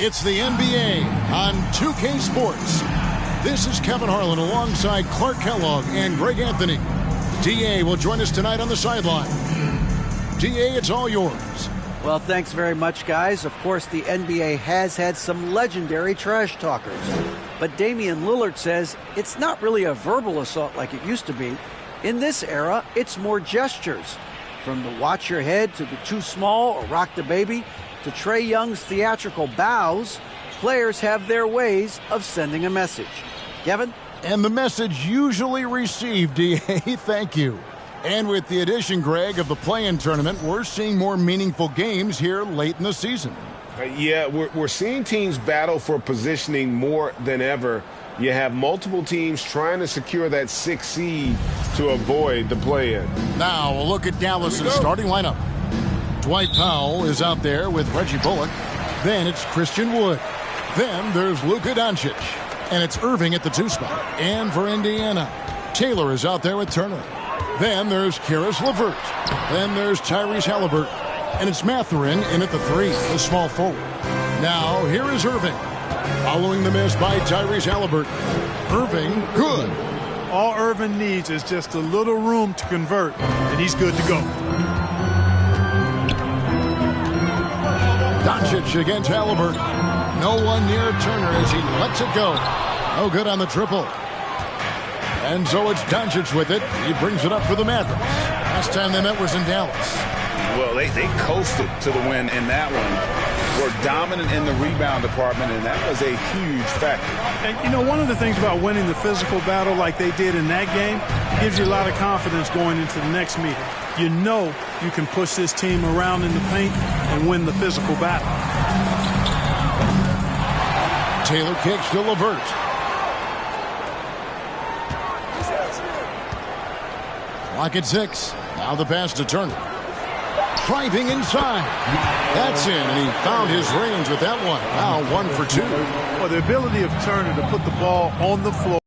It's the NBA on 2K Sports. This is Kevin Harlan alongside Clark Kellogg and Greg Anthony. D.A. will join us tonight on the sideline. D.A., it's all yours. Well, thanks very much, guys. Of course, the NBA has had some legendary trash talkers. But Damian Lillard says it's not really a verbal assault like it used to be. In this era, it's more gestures. From the watch your head to the too small or rock the baby to Trae Young's theatrical bows, players have their ways of sending a message. Kevin? And the message usually received, D.A. Thank you. And with the addition, Greg, of the play-in tournament, we're seeing more meaningful games here late in the season. Yeah, we're seeing teams battle for positioning more than ever. You have multiple teams trying to secure that 6th seed to avoid the play-in. Now a look at Dallas's starting lineup. Dwight Powell is out there with Reggie Bullock. Then it's Christian Wood. Then there's Luka Doncic. And it's Irving at the 2 spot. And for Indiana, Taylor is out there with Turner. Then there's Karis LeVert. Then there's Tyrese Halliburton. And it's Mathurin in at the 3, the small forward. Now here is Irving. Following the miss by Tyrese Halliburton. Irving, good. All Irving needs is just a little room to convert, and he's good to go. Doncic against Halliburton. No one near Turner as he lets it go. No good on the triple. And so it's Doncic with it. He brings it up for the Mavericks. Last time they met was in Dallas. Well, they coasted to the win in that one. Were dominant in the rebound department, and that was a huge factor. And, you know, one of the things about winning the physical battle like they did in that game gives you a lot of confidence going into the next meeting. You know you can push this team around in the paint and win the physical battle. Taylor kicks to LeVert. Clock at 6. Now the pass to Turner. Driving inside. That's in, and he found his range with that one. Now 1 for 2. Well, the ability of Turner to put the ball on the floor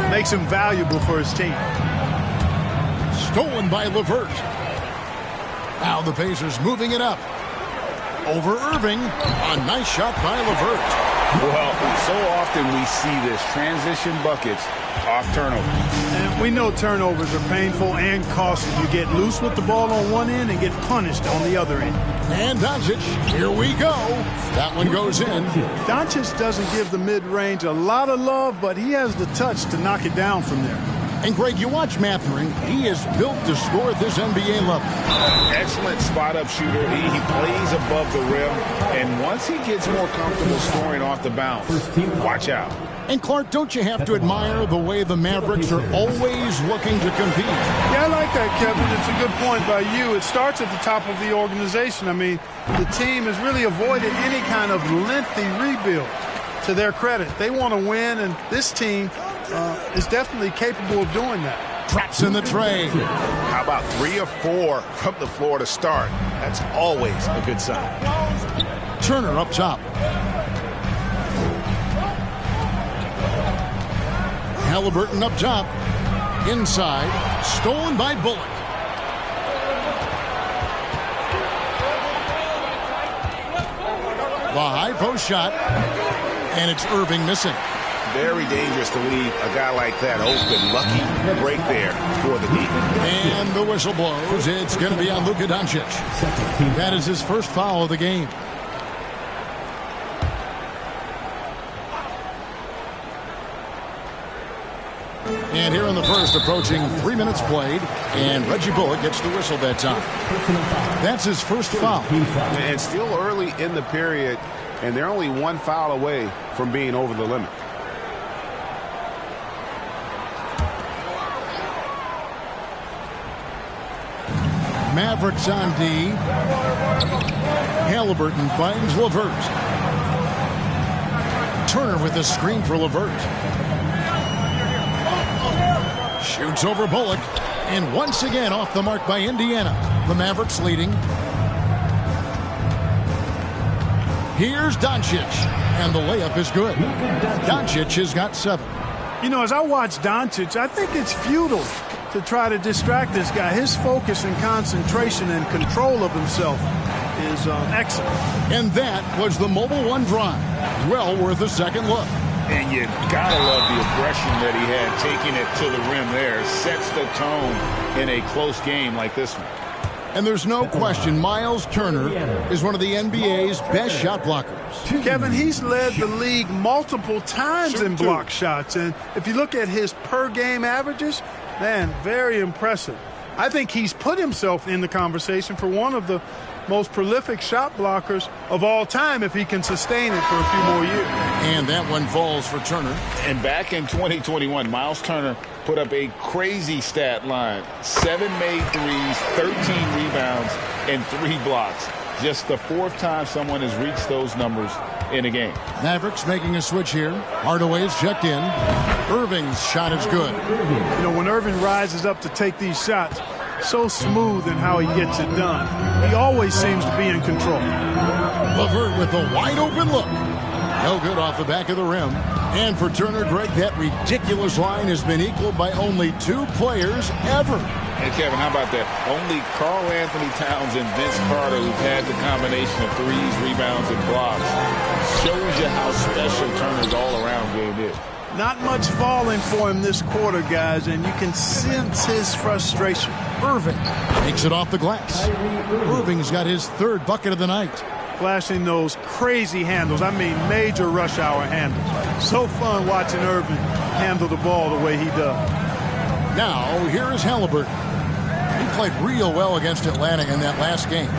makes him valuable for his team. Stolen by LeVert. Now the Pacers moving it up. Over Irving. A nice shot by LeVert. Well, so often we see this transition buckets off turnovers. And we know turnovers are painful and costly. You get loose with the ball on one end and get punished on the other end. And Doncic, here we go. That one goes in. Doncic doesn't give the mid-range a lot of love, but he has the touch to knock it down from there. And, Greg, you watch Mathurin. He is built to score at this NBA level. Excellent spot-up shooter. He plays above the rim. And once he gets more comfortable scoring off the bounce, watch out. And, Clark, don't you have to admire the way the Mavericks are always looking to compete? Yeah, I like that, Kevin. It's a good point by you. It starts at the top of the organization. I mean, the team has really avoided any kind of lengthy rebuild. To their credit, they want to win, and this team is definitely capable of doing that. Traps in the tray. How about 3 or 4 from the floor to start? That's always a good sign. Turner up top. Halliburton up top. Inside. Stolen by Bullock. The high post shot. And it's Irving missing. Very dangerous to leave a guy like that open. Lucky break there for the deep. And the whistle blows. It's going to be on Luka Doncic. That is his first foul of the game. And here in the first, approaching 3 minutes played, and Reggie Bullock gets the whistle that time. That's his first foul. And still early in the period, and they're only 1 foul away from being over the limit. Mavericks on D. Halliburton finds LeVert. Turner with a screen for LeVert. Shoots over Bullock. And once again off the mark by Indiana. The Mavericks leading. Here's Doncic. And the layup is good. Doncic has got 7. You know, as I watch Doncic, I think it's futile to try to distract this guy. His focus and concentration and control of himself is excellent. And that was the Mobile One drive. Well worth a second look. And you gotta love the aggression that he had, taking it to the rim there. Sets the tone in a close game like this one. And there's no question Miles Turner is one of the NBA's best shot blockers. Kevin, he's led the league multiple times in block shots. And if you look at his per-game averages, man, very impressive. I think he's put himself in the conversation for one of the most prolific shot blockers of all time if he can sustain it for a few more years. And that one falls for Turner. And back in 2021, Miles Turner put up a crazy stat line. 7 made threes, 13 rebounds, and 3 blocks. Just the 4th time someone has reached those numbers in a game. Mavericks making a switch here. Hardaway is checked in. Irving's shot is good. You know, when Irving rises up to take these shots, so smooth in how he gets it done. He always seems to be in control. LeVert with a wide open look. No good off the back of the rim. And for Turner, Greg, that ridiculous line has been equaled by only 2 players ever. And Kevin, how about that? Only Karl Anthony Towns and Vince Carter, who've had the combination of threes, rebounds, and blocks. Shows you how special Turner's all-around game is. Not much falling for him this quarter, guys, and you can sense his frustration. Irving takes it off the glass. Irving's got his 3rd bucket of the night. Flashing those crazy handles. I mean, major rush hour handles. So fun watching Irving handle the ball the way he does. Now, here is Halliburton. He played real well against Atlanta in that last game.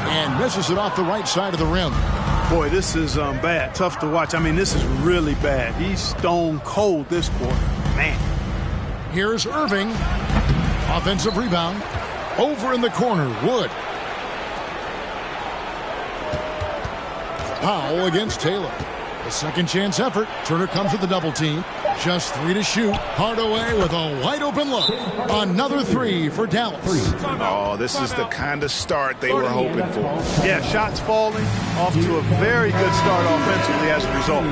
And misses it off the right side of the rim. Boy, this is bad. Tough to watch. I mean, this is really bad. He's stone cold this quarter. Man. Here's Irving. Offensive rebound. Over in the corner, Wood. Powell against Taylor. A second chance effort. Turner comes with the double team. Just 3 to shoot. Hardaway with a wide open look. Another 3 for Dallas. Oh, this is the kind of start they were hoping for. Yeah, shots falling. Off to a very good start offensively as a result.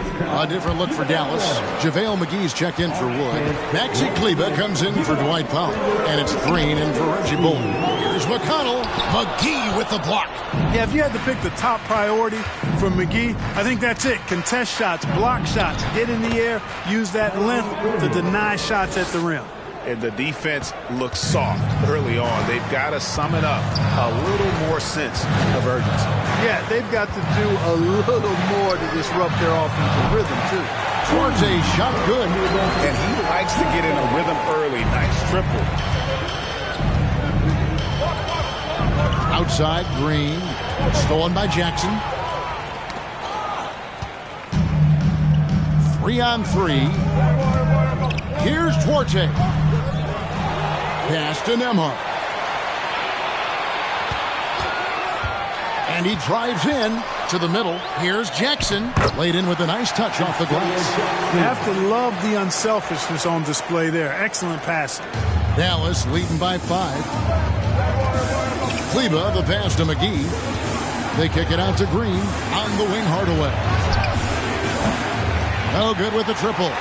A different look for Dallas. JaVale McGee's checked in for Wood. Maxi Kleber comes in for Dwight Powell. And it's Green in for Reggie Bullock. Here's McConnell. McGee with the block. Yeah, if you had to pick the top priority for McGee, I think that's it. Contest shots, block shots, get in the air, use that length to deny shots at the rim. And the defense looks soft early on. They've got to sum it up. A little more sense of urgency. Yeah, they've got to do a little more to disrupt their offensive rhythm, too. Forte shot good. And he likes to get in a rhythm early. Nice triple. Outside, Green. Stolen by Jackson. 3-on-3. Here's Duarte. Pass to Nembhard. And he drives in to the middle. Here's Jackson. Laid in with a nice touch off the glass. You have to love the unselfishness on display there. Excellent passing. Dallas leading by 5. Kleber, the pass to McGee. They kick it out to Green. On the wing, Hardaway. No good with the triple.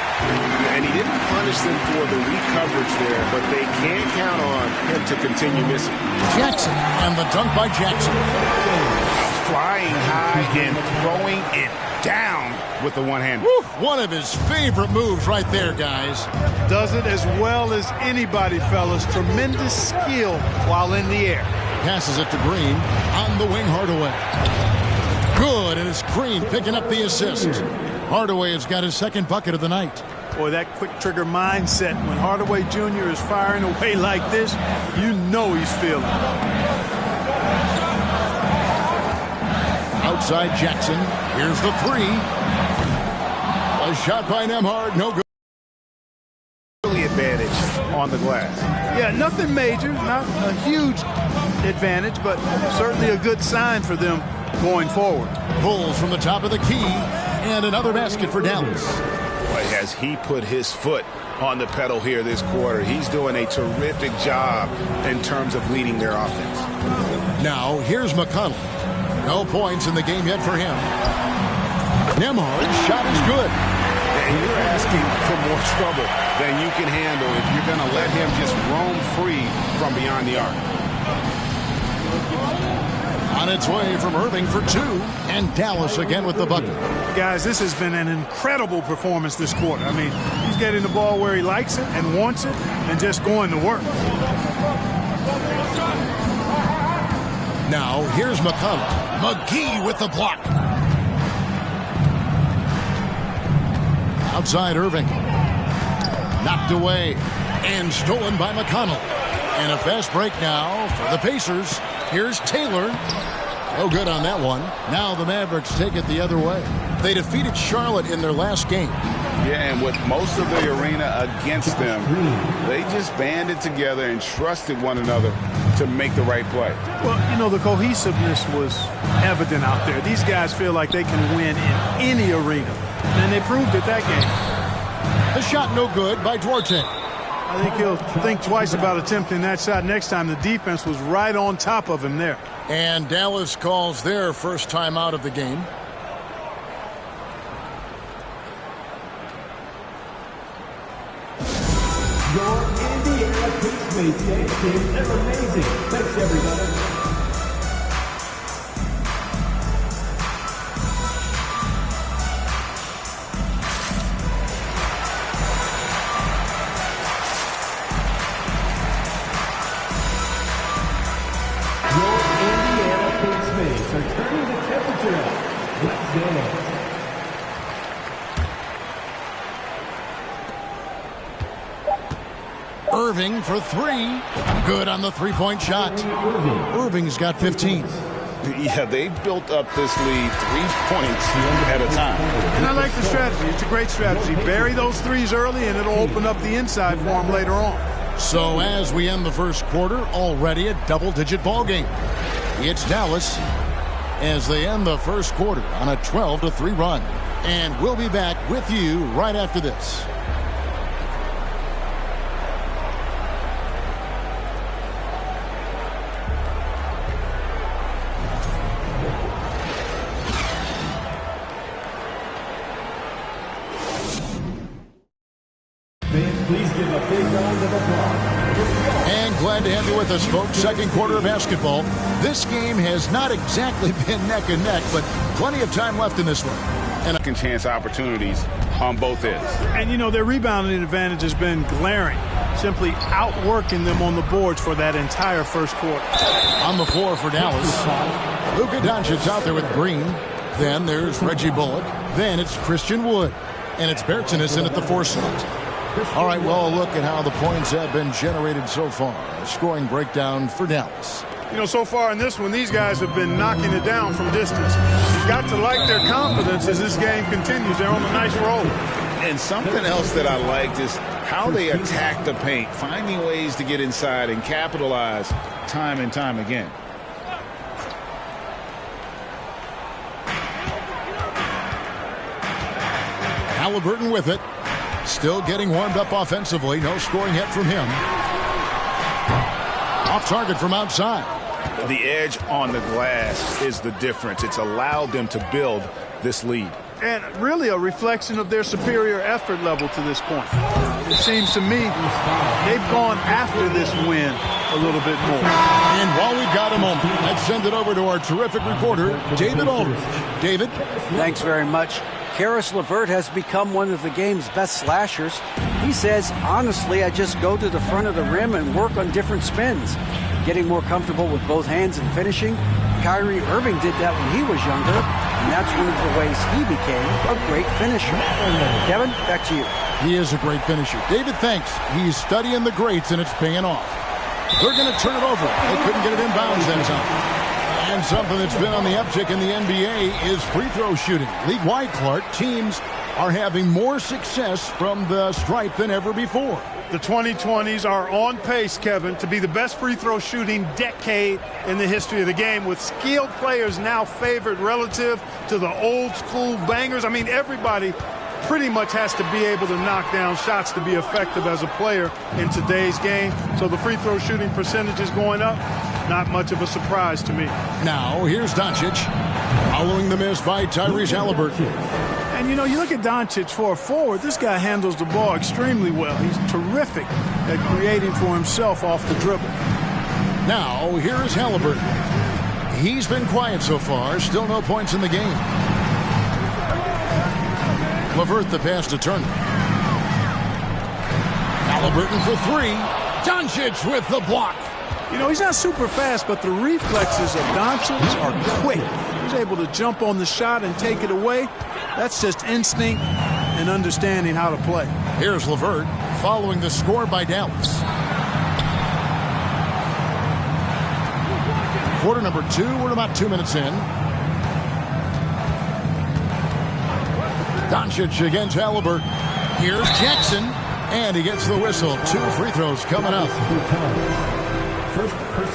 And he didn't punish them for the weak coverage there, but they can't count on him to continue missing. Jackson, and the dunk by Jackson. Flying high and throwing it down with the one-hand. One of his favorite moves right there, guys. Does it as well as anybody, fellas. Tremendous skill while in the air. Passes it to Green. On the wing, Hardaway. Good, and it's Green picking up the assist. Hardaway has got his 2nd bucket of the night. Boy, that quick trigger mindset. When Hardaway Jr. is firing away like this, you know he's feeling it. Outside Jackson. Here's the 3. A shot by Nembhard. No good. Advantage on the glass. Yeah, nothing major. Not a huge advantage, but certainly a good sign for them going forward. Pulls from the top of the key. And another basket for Dallas. Boy, has he put his foot on the pedal here this quarter. He's doing a terrific job in terms of leading their offense. Now, here's McConnell. No points in the game yet for him. Nembhard's shot is good. And you're asking for more trouble than you can handle if you're going to let him just roam free from beyond the arc. On its way from Irving for 2, and Dallas again with the bucket. Guys, this has been an incredible performance this quarter. I mean, he's getting the ball where he likes it and wants it and just going to work. Now, here's McConnell. McGee with the block. Outside Irving. Knocked away and stolen by McConnell. And a fast break now for the Pacers. Here's Taylor. No good on that one. Now the Mavericks take it the other way. They defeated Charlotte in their last game. Yeah, and with most of the arena against them, they just banded together and trusted one another to make the right play. Well, you know, the cohesiveness was evident out there. These guys feel like they can win in any arena, and they proved it that game. The shot no good by Duarte. I think he'll think twice about attempting that shot next time. The defense was right on top of him there. And Dallas calls their first time out of the game. Your NBA2K23 teams, they're amazing. Thanks, everybody. Are turning the temperature up. Let's go. Irving for 3. Good on the three-point shot. Irving's got 15. Yeah, they built up this lead 3 points at a time. And I like the strategy. It's a great strategy. Bury those threes early, and it'll open up the inside for them later on. So as we end the first quarter, already a double-digit ball game. It's Dallas as they end the first quarter on a 12-3 run. And we'll be back with you right after this. Please give a big round of applause. And glad to have you with us, folks. Second quarter of basketball. This game has not exactly been neck and neck, but plenty of time left in this one. And Second chance opportunities on both ends. And, you know, their rebounding advantage has been glaring, simply outworking them on the boards for that entire first quarter. on the floor for Dallas, Luka Doncic out there with Green. Then there's Reggie Bullock. Then it's Christian Wood. And it's Bertans in at the 4 slot. All right, well, look at how the points have been generated so far. A scoring breakdown for Dallas. You know, so far in this one, these guys have been knocking it down from distance. You've got to like their confidence as this game continues. They're on a nice roll. And something else that I liked is how they attack the paint, finding ways to get inside and capitalize time and time again. Halliburton with it. Still getting warmed up offensively. No scoring yet from him. Off target from outside. The edge on the glass is the difference. It's allowed them to build this lead. And really a reflection of their superior effort level to this point. It seems to me they've gone after this win a little bit more. And while we've got a moment, let's send it over to our terrific reporter, David Aldridge. David? Thanks very much. Karis LeVert has become one of the game's best slashers. He says, honestly, I just go to the front of the rim and work on different spins. Getting more comfortable with both hands and finishing. Kyrie Irving did that when he was younger, and that's one of the ways he became a great finisher. Kevin, back to you. He is a great finisher. David, thanks. He's studying the greats, and it's paying off. They're going to turn it over. They couldn't get it inbounds that time. And something that's been on the uptick in the NBA is free throw shooting. League-wide, Clark, teams are having more success from the stripe than ever before. The 2020s are on pace, Kevin, to be the best free throw shooting decade in the history of the game, with skilled players now favored relative to the old school bangers. I mean, everybody pretty much has to be able to knock down shots to be effective as a player in today's game. So the free throw shooting percentage is going up. Not much of a surprise to me. Now, here's Doncic, following the miss by Tyrese Halliburton. And, you know, you look at Doncic for a forward, this guy handles the ball extremely well. He's terrific at creating for himself off the dribble. Now, here is Halliburton. He's been quiet so far. Still no points in the game. LeVert the pass to Turner. Halliburton for three. Doncic with the block. You know, he's not super fast, but the reflexes of Doncic are quick. He's able to jump on the shot and take it away. That's just instinct and understanding how to play. Here's LeVert following the score by Dallas. Quarter number 2. We're about 2 minutes in. Doncic against Halliburton. Here's Jackson, and he gets the whistle. 2 free throws coming up.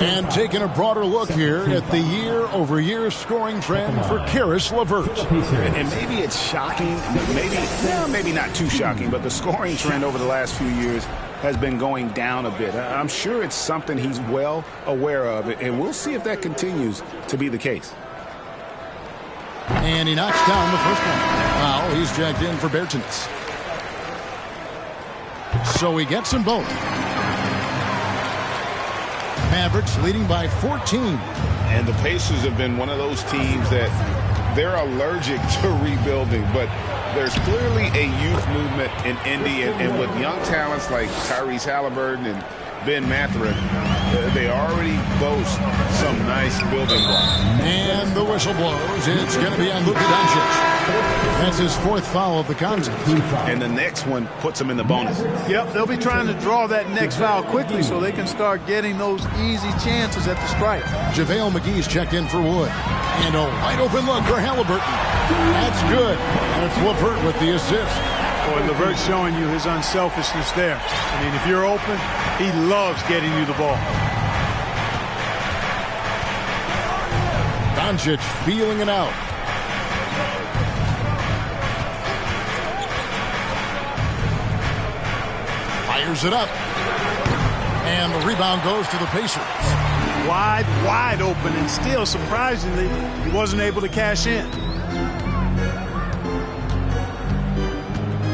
And taking a broader look here at the year-over-year scoring trend for Caris LeVert. And maybe it's shocking, maybe not too shocking, but the scoring trend over the last few years has been going down a bit. I'm sure it's something he's well aware of, and we'll see if that continues to be the case. And he knocks down the first one. Now he's jacked in for Bertans. So he gets them both. Mavericks leading by 14. And the Pacers have been one of those teams that they're allergic to rebuilding, but there's clearly a youth movement in Indy, and with young talents like Tyrese Halliburton and Ben Mathurin, they already boast some nice building blocks. And the whistle blows. It's going to be on Luka Doncic. That's his 4th foul of the contest. And the next one puts him in the bonus. Yep, they'll be trying to draw that next foul quickly so they can start getting those easy chances at the stripe. JaVale McGee's checked in for Wood. And a wide open look for Halliburton. That's good. And it's LeVert with the assist. Boy, LeVert's showing you his unselfishness there. I mean, if you're open, he loves getting you the ball. Doncic feeling it out. Fires it up. And the rebound goes to the Pacers. Wide open, and still, surprisingly, he wasn't able to cash in.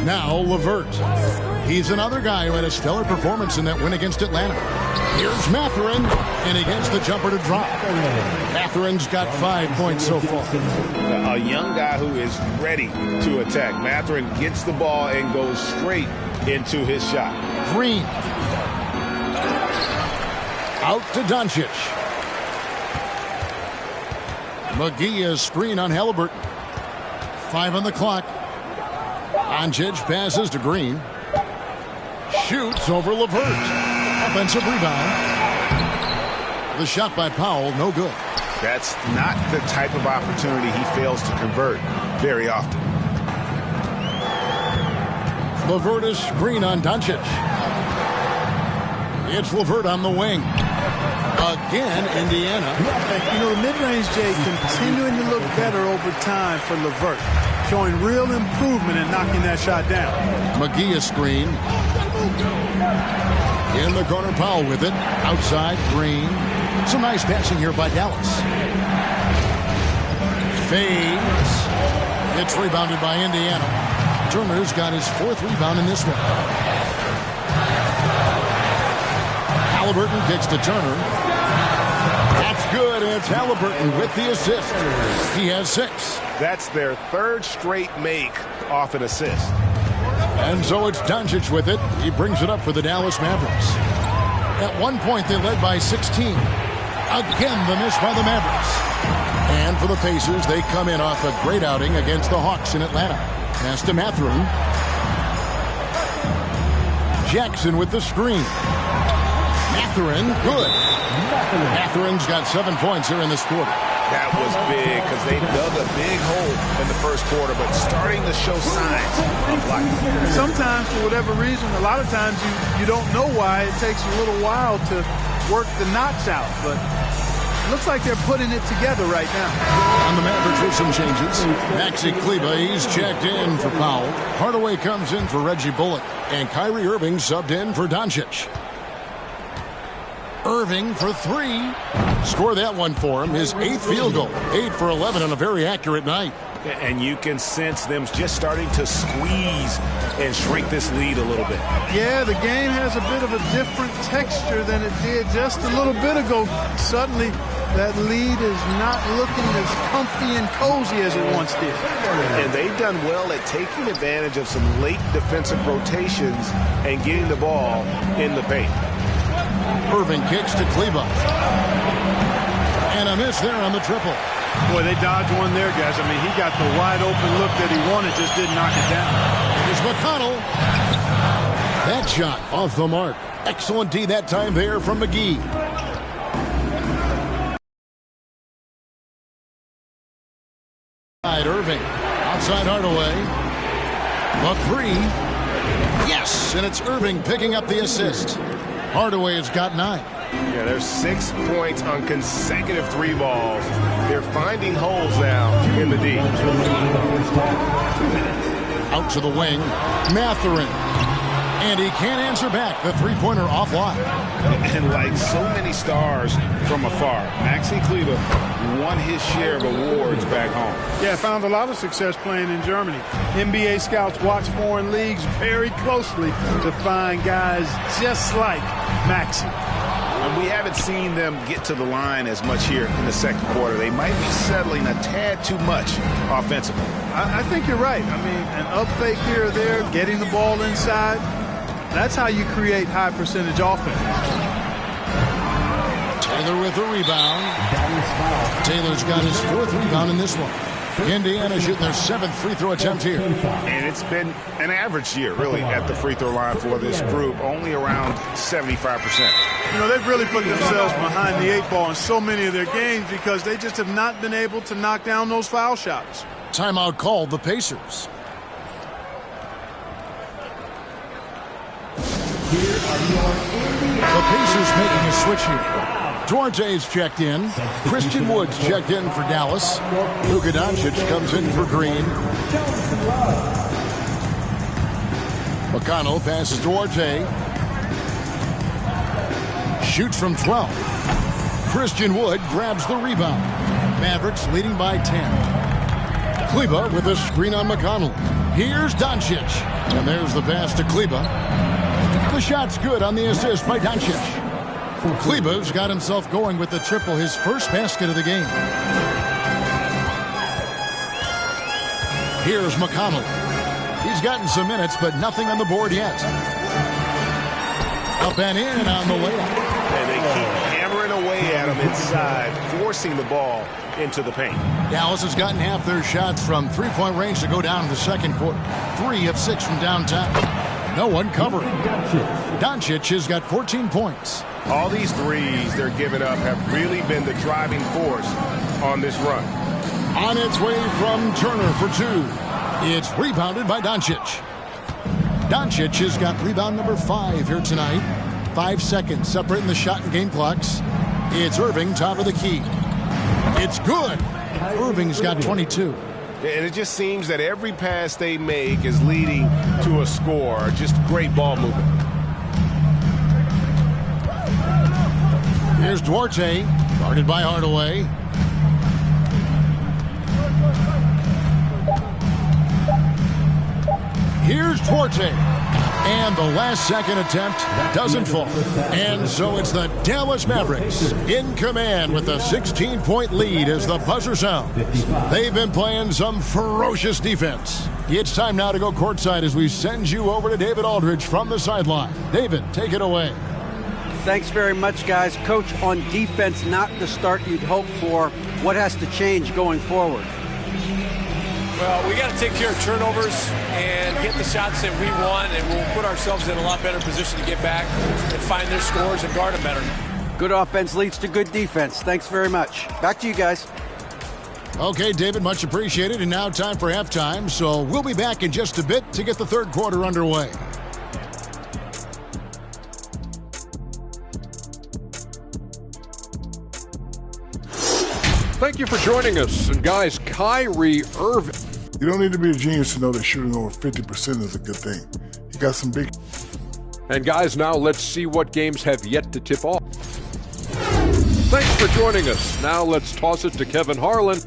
Now LeVert. He's another guy who had a stellar performance in that win against Atlanta. Here's Mathurin, and he gets the jumper to drop. Mathurin's got 5 points so far. A young guy who is ready to attack. Mathurin gets the ball and goes straight into his shot. Green. Out to Doncic. McGee is screen on Halliburton. 5 on the clock. Doncic passes to Green. Shoots over LeVert. Offensive rebound. The shot by Powell, no good. That's not the type of opportunity he fails to convert very often. LeVert is screen on Doncic. It's LeVert on the wing. Again, Indiana. You know, the mid-range, Jay, continuing to look better over time for LeVert, showing real improvement in knocking that shot down. McGee is screen. In the corner, Powell with it. Outside, Green. Some nice passing here by Dallas. Fades. It's rebounded by Indiana. Turner's got his 4th rebound in this one. Halliburton kicks to Turner. That's good, and it's Halliburton with the assist. He has 6. That's their 3rd straight make off an assist. And so it's Doncic with it. He brings it up for the Dallas Mavericks. At one point, they led by 16. Again, the miss by the Mavericks. And for the Pacers, they come in off a great outing against the Hawks in Atlanta. Pass to Mathurin. Jackson with the screen. Mathurin, good. Mathurin's got 7 points here in this quarter. That was big because they dug a big hole in the first quarter, but starting to show signs of life. Sometimes, for whatever reason, a lot of times you don't know why. It takes a little while to work the knots out, but it looks like they're putting it together right now. On the Mavericks with some changes. Maxi Kleba, he's checked in for Powell. Hardaway comes in for Reggie Bullock, and Kyrie Irving subbed in for Doncic. Irving for 3. Score that one for him. His 8th field goal. 8 for 11 on a very accurate night. And you can sense them just starting to squeeze and shrink this lead a little bit. Yeah, the game has a bit of a different texture than it did just a little bit ago. Suddenly, that lead is not looking as comfy and cozy as it once did. And they've done well at taking advantage of some late defensive rotations and getting the ball in the paint. Irving kicks to Kleba. And a miss there on the triple. Boy, they dodged one there, guys. I mean, he got the wide open look that he wanted, just didn't knock it down. Here's McConnell. That shot off the mark. Excellent D that time there from McGee. Irving. Outside Hardaway. The three. Yes, and it's Irving picking up the assist. Hardaway has got 9. Yeah, there's 6 points on consecutive 3 balls. They're finding holes now in the D. Out to the wing. Mathurin. And he can't answer back. The three-pointer offline. And like so many stars from afar, Maxi Kleber won his share of awards back home. Yeah, found a lot of success playing in Germany. NBA scouts watch foreign leagues very closely to find guys just like Maxi. And we haven't seen them get to the line as much here in the second quarter. They might be settling a tad too much offensively. I think you're right. I mean, an up fake here or there, getting the ball inside, that's how you create high percentage offense. Taylor with the rebound. Taylor's got his 4th rebound in this one. Indiana shooting their 7th free throw attempt here. And it's been an average year, really, at the free throw line for this group, only around 75%. You know, they've really put themselves behind the 8 ball in so many of their games because they just have not been able to knock down those foul shots. Timeout called the Pacers. The Pacers making a switch here. Duarte's checked in. Christian Wood's checked in for Dallas. Luka Doncic comes in for Green. McConnell passes Duarte. Shoots from 12. Christian Wood grabs the rebound. Mavericks leading by 10. Kleba with a screen on McConnell. Here's Doncic. And there's the pass to Kleba. The shot's good on the assist by Doncic. Kleba's got himself going with the triple, his first basket of the game. Here's McConnell. He's gotten some minutes, but nothing on the board yet. Up and in on the layup. And they keep hammering away at him inside, forcing the ball into the paint. Dallas has gotten half their shots from three-point range to go down in the second quarter. 3 of 6 from downtown. No one covering. Doncic has got 14 points. All these threes they're giving up have really been the driving force on this run. On its way from Turner for 2. It's rebounded by Doncic. Doncic has got rebound number 5 here tonight. 5 seconds separating the shot and game clocks. It's Irving, top of the key. It's good. Irving's got 22. And it just seems that every pass they make is leading to a score. Just great ball movement. Here's Duarte, guarded by Hardaway. Here's Duarte. And the last second attempt doesn't fall. And so it's the Dallas Mavericks in command with a 16-point lead as the buzzer sounds. They've been playing some ferocious defense. It's time now to go courtside as we send you over to David Aldridge from the sideline. David, take it away. Thanks very much, guys. Coach, on defense, not the start you'd hope for. What has to change going forward? Well, we got to take care of turnovers and get the shots that we want, and we'll put ourselves in a lot better position to get back and find their scores and guard them better. Good offense leads to good defense. Thanks very much. Back to you guys. Okay, David, much appreciated. And now time for halftime, so we'll be back in just a bit to get the third quarter underway. Thank you for joining us. And guys, Kyrie Irving. You don't need to be a genius to know that shooting over 50% is a good thing. You got some big... And guys, now let's see what games have yet to tip off. Thanks for joining us. Now let's toss it to Kevin Harlan.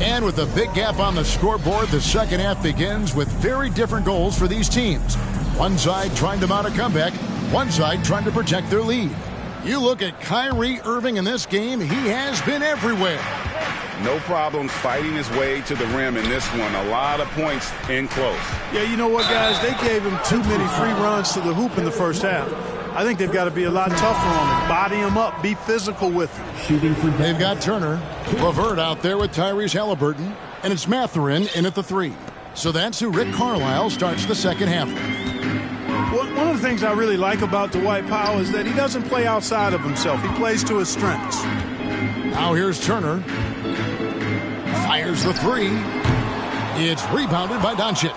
And with a big gap on the scoreboard, the second half begins with very different goals for these teams. One side trying to mount a comeback, one side trying to protect their lead. You look at Kyrie Irving in this game, he has been everywhere. No problem fighting his way to the rim in this one. A lot of points in close. Yeah, you know what, guys? They gave him too many free runs to the hoop in the first half. I think they've got to be a lot tougher on him. Body him up. Be physical with him. They've got Turner, LeVert out there with Tyrese Halliburton, and it's Mathurin in at the 3. So that's who Rick Carlisle starts the second half with. One of the things I really like about Dwight Powell is that he doesn't play outside of himself. He plays to his strengths. Now here's Turner. Fires the 3. It's rebounded by Doncic.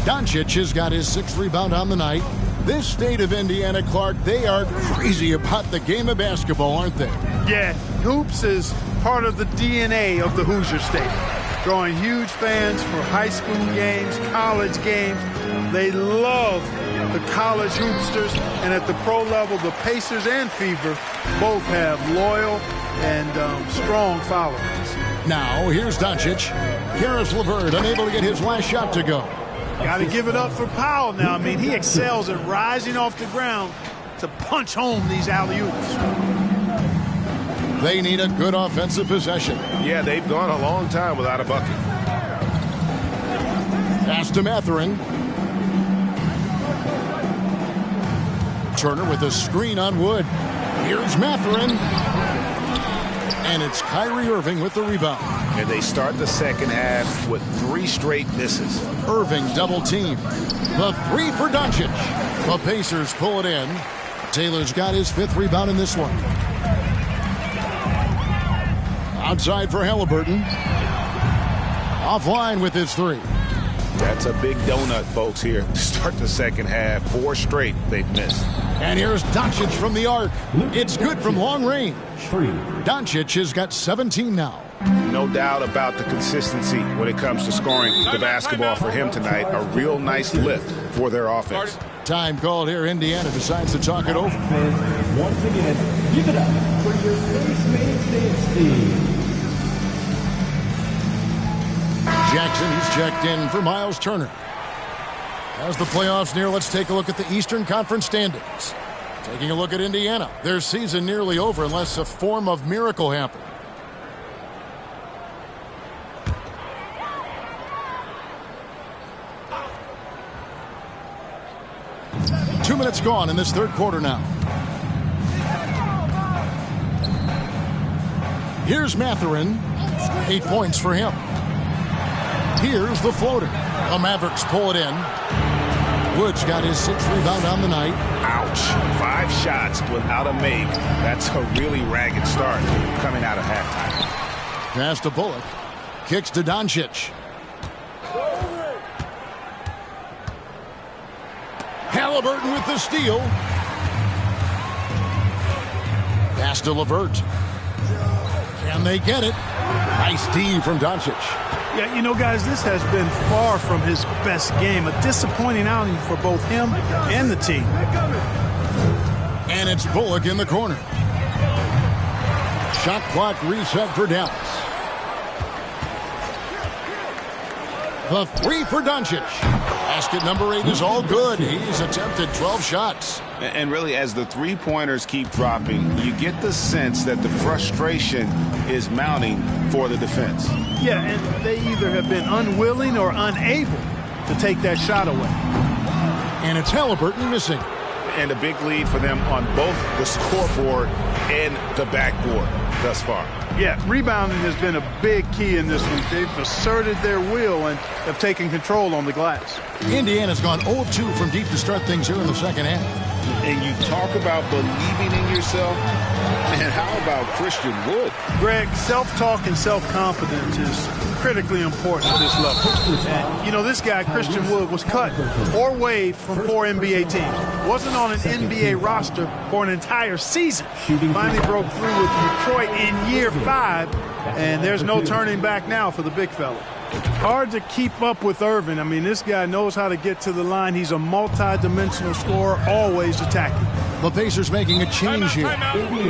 Doncic has got his 6th rebound on the night. This state of Indiana, Clark, they are crazy about the game of basketball, aren't they? Yeah, hoops is part of the DNA of the Hoosier State. Drawing huge fans for high school games, college games. They love the college hoopsters, and at the pro level, the Pacers and Fever both have loyal and strong followers. Now, here's Doncic. Karis LeVert unable to get his last shot to go. Got to give it up for Powell now. I mean, he excels at rising off the ground to punch home these alley-oops. They need a good offensive possession. Yeah, they've gone a long time without a bucket. Pass to Mathurin. Turner with a screen on Wood. Here's Mathurin. And it's Kyrie Irving with the rebound. And they start the second half with 3 straight misses. Irving double team. The 3 for Doncic. The Pacers pull it in. Taylor's got his 5th rebound in this one. Outside for Halliburton. Offline with his 3. That's a big donut, folks, here. Start the second half. 4 straight they've missed. And here's Doncic from the arc. It's good from long range. Doncic has got 17 now. No doubt about the consistency when it comes to scoring the basketball for him tonight. A real nice lift for their offense. Time called here. Indiana decides to talk it over. Once again, give it up for your first mainstay team. Jackson, he's checked in for Miles Turner. As the playoffs near, let's take a look at the Eastern Conference standings. Taking a look at Indiana. Their season nearly over unless a form of miracle happened. Two minutes gone in this third quarter now. Here's Mathurin. 8 points for him. Here's the floater. The Mavericks pull it in. Woods got his 6th rebound on the night. Ouch. 5 shots without a make. That's a really ragged start coming out of halftime. Pass to Bullock. Kicks to Doncic. Halliburton with the steal. Pass to LeVert. Can they get it? Nice D from Doncic. Yeah, you know, guys, this has been far from his best game. A disappointing outing for both him and the team. And it's Bullock in the corner. Shot clock reset for Dallas. The 3 for Doncic. Basket number 8 is all good. He's attempted 12 shots. And really, as the 3-pointers keep dropping, you get the sense that the frustration is mounting for the defense. Yeah, and they either have been unwilling or unable to take that shot away. And it's Halliburton missing. And a big lead for them on both the scoreboard and the backboard thus far. Yeah, rebounding has been a big key in this one. They've asserted their will and have taken control on the glass. Indiana's gone 0-2 from deep to start things here in the second half. And you talk about believing in yourself. And how about Christian Wood? Greg, self-talk and self-confidence is critically important at this level. And, you know, this guy, Christian Wood, was cut or waived from 4 NBA teams. Wasn't on an NBA roster for an entire season. Finally broke through with Detroit in year 5, and there's no turning back now for the big fella. Hard to keep up with Irving. I mean, this guy knows how to get to the line. He's a multi-dimensional scorer, always attacking. The Pacers making a change here.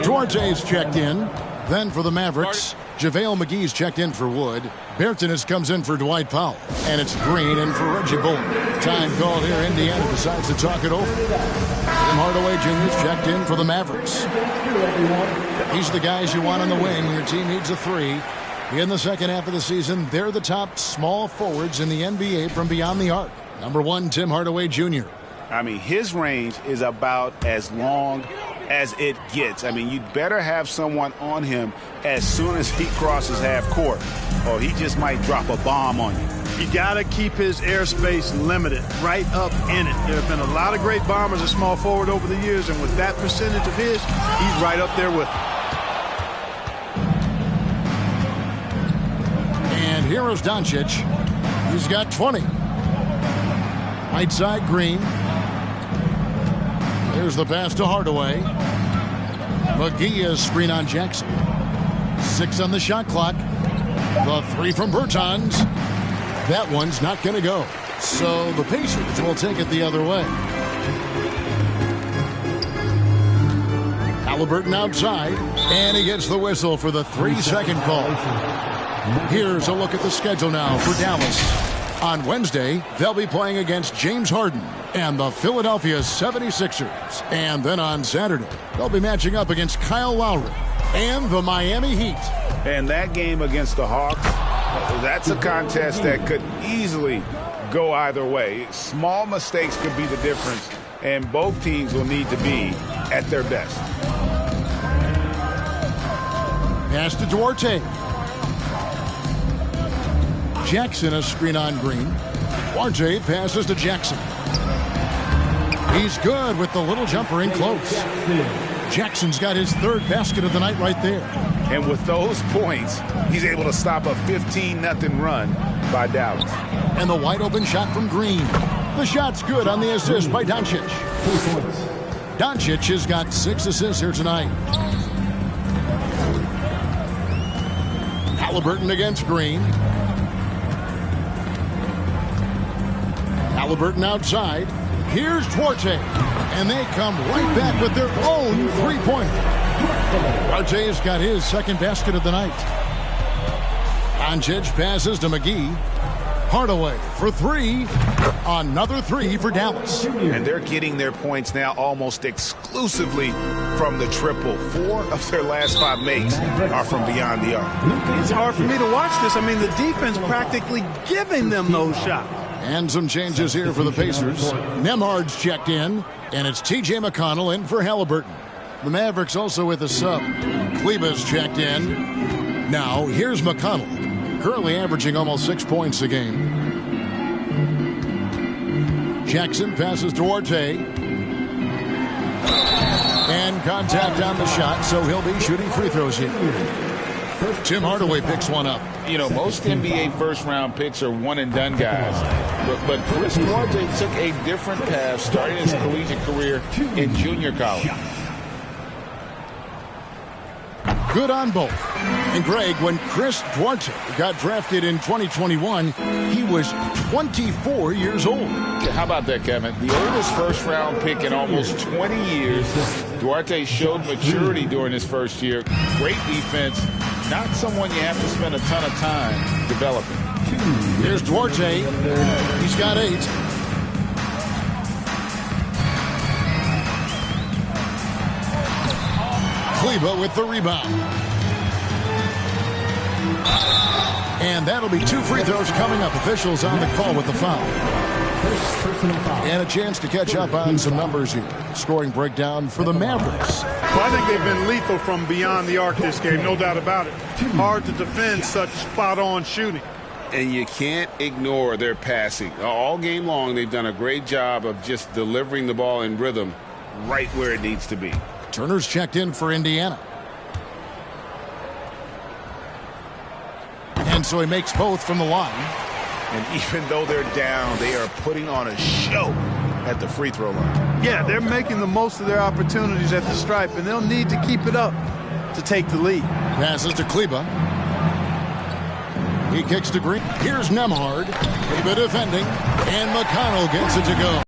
Duarte's checked in. Then for the Mavericks, JaVale McGee's checked in for Wood. Bertonis comes in for Dwight Powell. And it's Green in for Reggie Bullock. Time called here. Indiana decides to talk it over. Tim Hardaway Jr.'s checked in for the Mavericks. These are the guys you want on the wing when your team needs a three. In the second half of the season, they're the top small forwards in the NBA from beyond the arc. Number 1, Tim Hardaway Jr. I mean, his range is about as long as it gets. I mean, you'd better have someone on him as soon as he crosses half court, or he just might drop a bomb on you. You got to keep his airspace limited, right up in it. There have been a lot of great bombers at small forward over the years, and with that percentage of his, he's right up there with them. And here is Doncic. He's got 20. Right side, Green. There's the pass to Hardaway. McGee is screen on Jackson. 6 on the shot clock. The 3 from Bertans. That one's not going to go. So the Pacers will take it the other way. Halliburton outside. And he gets the whistle for the 3-second call. Here's a look at the schedule now for Dallas. On Wednesday, they'll be playing against James Harden and the Philadelphia 76ers. And then on Saturday, they'll be matching up against Kyle Lowry and the Miami Heat. And that game against the Hawks, that's a contest that could easily go either way. Small mistakes could be the difference, and both teams will need to be at their best. Pass to Duarte. Jackson a screen on Green. Duarte passes to Jackson. He's good with the little jumper in close. Jackson's got his 3rd basket of the night right there. And with those points, he's able to stop a 15-0 run by Dallas. And the wide open shot from Green. The shot's good on the assist by Doncic. Doncic has got 6 assists here tonight. Halliburton against Green. Halliburton outside. Here's Duarte. And they come right back with their own three-pointer. Duarte's got his 2nd basket of the night. Doncic passes to McGee. Hardaway for 3. Another 3 for Dallas. And they're getting their points now almost exclusively from the triple. 4 of their last 5 makes are from beyond the arc. It's hard for me to watch this. I mean, the defense practically giving them those shots. And some changes here for the Pacers. Nembhard's checked in, and it's T.J. McConnell in for Halliburton. The Mavericks also with a sub. Kleba's checked in. Now, here's McConnell, currently averaging almost 6 points a game. Jackson passes to Duarte. And contact on the shot, so he'll be shooting free throws here. Tim Hardaway picks one up. You know, most NBA first-round picks are one-and-done guys. But Chris Duarte took a different path starting his collegiate career in junior college. Good on both. And Greg, when Chris Duarte got drafted in 2021, he was 24 years old. How about that, Kevin? The oldest first-round pick in almost 20 years. Duarte showed maturity during his first year. Great defense. Not someone you have to spend a ton of time developing. Here's Duarte. He's got 8. Kleba with the rebound. And that'll be 2 free throws coming up. Officials on the call with the foul. And a chance to catch up on some numbers here. Scoring breakdown for the Mavericks. Well, I think they've been lethal from beyond the arc this game, no doubt about it. Hard to defend such spot-on shooting. And you can't ignore their passing. All game long, they've done a great job of just delivering the ball in rhythm right where it needs to be. Turner's checked in for Indiana. And so he makes both from the line. And even though they're down, they are putting on a show at the free throw line. Yeah, they're making the most of their opportunities at the stripe, and they'll need to keep it up to take the lead. Passes to Kleba. He kicks to Green. Here's Nembhard. Kleba defending. And McConnell gets it to go.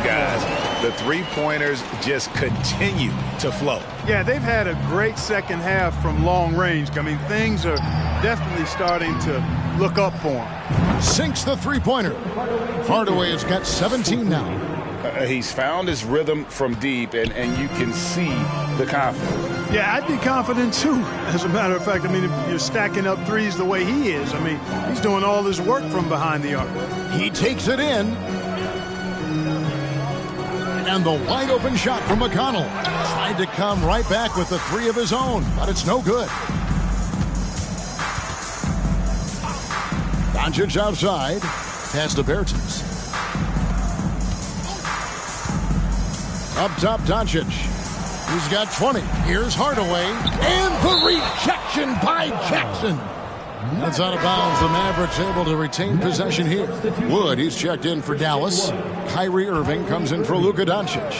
Guys, the the three-pointers just continue to flow. Yeah, they've had a great second half from long range. I mean, things are definitely starting to look up for them. Sinks the three-pointer. Hardaway has got 17 now. He's found his rhythm from deep, and you can see the confidence. Yeah, I'd be confident too, as a matter of fact. I mean, if you're stacking up threes the way he is, I mean, he's doing all his work from behind the arc. He takes it in. And the wide open shot from McConnell. Tried to come right back with the three of his own, but it's no good. Doncic outside. Pass to Bertens. Up top, Doncic. He's got 20. Here's Hardaway. And the rejection by Jackson. That's out of bounds. The Mavericks able to retain possession here. Wood, he's checked in for Dallas. Kyrie Irving comes in for Luka Doncic.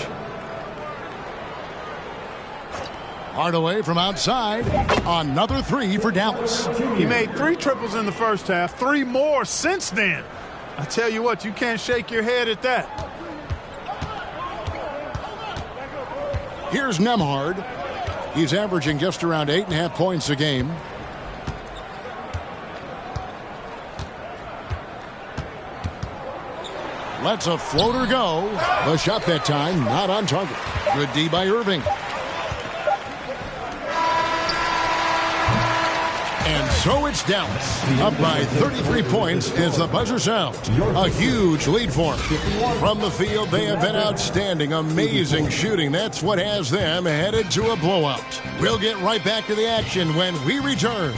Hardaway from outside. Another three for Dallas. He made 3 triples in the first half, 3 more since then. I tell you what, you can't shake your head at that. Here's Nembhard. He's averaging just around 8.5 points a game. Lets a floater go. The shot that time not on target. Good D by Irving. And so it's Dallas. Up by 33 points as the buzzer sounds. A huge lead for them. From the field, they have been outstanding. Amazing shooting. That's what has them headed to a blowout. We'll get right back to the action when we return.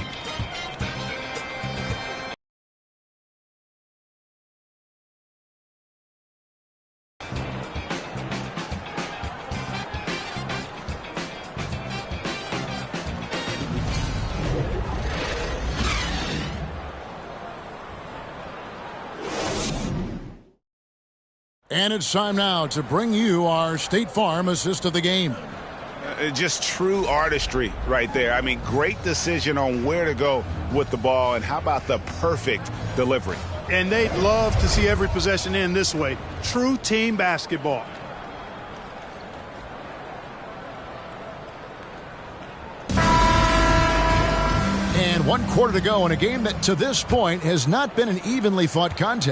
And it's time now to bring you our State Farm assist of the game. Just true artistry right there. I mean, great decision on where to go with the ball, and how about the perfect delivery? And they'd love to see every possession end this way. True team basketball. And 1 quarter to go in a game that to this point has not been an evenly fought contest.